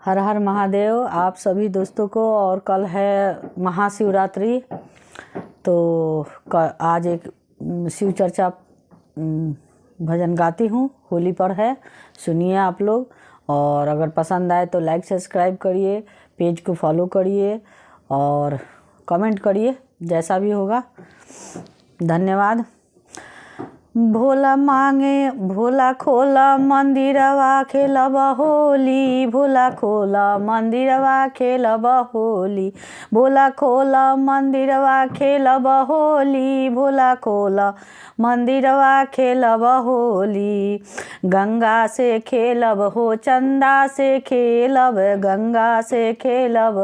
हर हर महादेव आप सभी दोस्तों को। और कल है महाशिवरात्रि, तो आज एक शिव चर्चा भजन गाती हूँ। होली पर है, सुनिए आप लोग। और अगर पसंद आए तो लाइक सब्सक्राइब करिए, पेज को फॉलो करिए और कमेंट करिए, जैसा भी होगा। धन्यवाद। भोला मांगे भोला खोला मंदिरवा खेलब होली, भोला खोला मंदिरवा खेलब होली, भोला खोला मंदिरवा खेलब होली, भोला खोला मंदिरवा खेलब होली। गंगा से खेलब हो चंदा से खेलब, गंगा से खेलब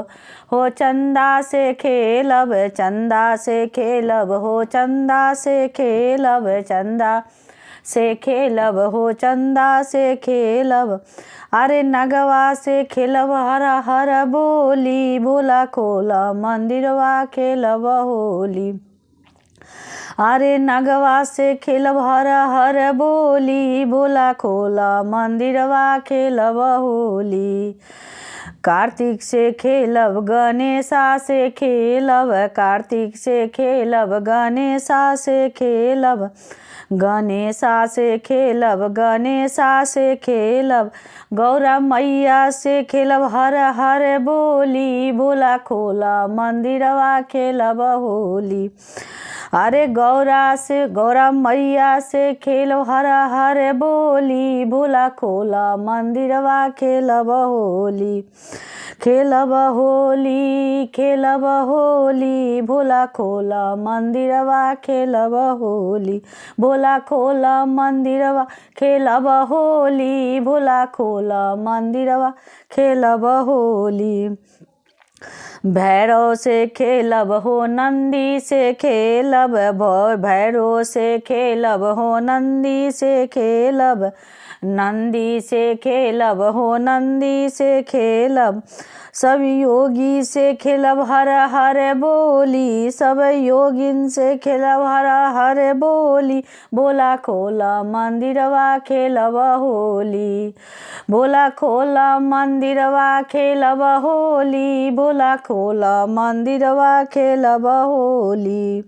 हो चंदा से खेलब, चंदा से खेलब हो चंदा से खेलब, चंदा से खेलब हो चंदा से खेलब। अरे नगवा से खेलब हर हर बोली, भोला खोला मंदिरवा खेलब होली। अरे नगवा से खेलब हर हर बोली, भोला खोला मंदिरवा खेलब होली। कार्तिक से खेलब गणेशा से खेलब, कार्तिक से खेलब गणेशा से खेलब, गणेशा से खेलब गणेशा से खेलब। गौरा मैया से खेलब हर हर बोली, भोला खोला मंदिरवा खेलब होली। अरे गौरा मैया से खेलब हर हर बोली, भोला खोला मंदिरवा खेलब होली। खेलब होली खेलब होली, भोला खोला मंदिरवा खेलब होली, भोला खोला मंदिरवा खेलब होली, भोला खोला मंदिरवा खेलब होली। भैरव से खेलब हो नंदी से खेलब, भैरव से खेलब हो नंदी से खेलब, नंदी से खेलब हो नंदी से खेलब। सब योगी से खेलब हर हर बोली, सब योगिन से खेलब हर हर बोली, भोला खोला मंदिरवा खेलब होली, भोला खोला मंदिरवा खेलब होली, भोला खोला मंदिरवा खेलब होली।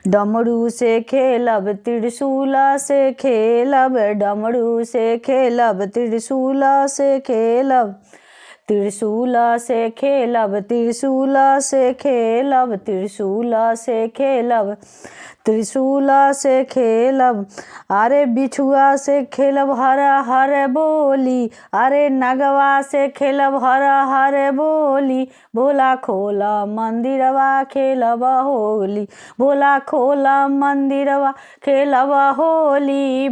डमरू से खेलब त्रिशूला से खेलब, डमरू से खेलब त्रिशूला से खेलब, त्रिशूला से खेलब त्रिशूला से खेलब, त्रिशूला से खेलब त्रिशूला से खेलब। अरे बिछुआ से खेलब हर हर बोली, अरे नगवा से खेलब हर हर बोली, भोला खोला मंदिरवा खेलब होली, भोला खोला मंदिरवा खेलब होली।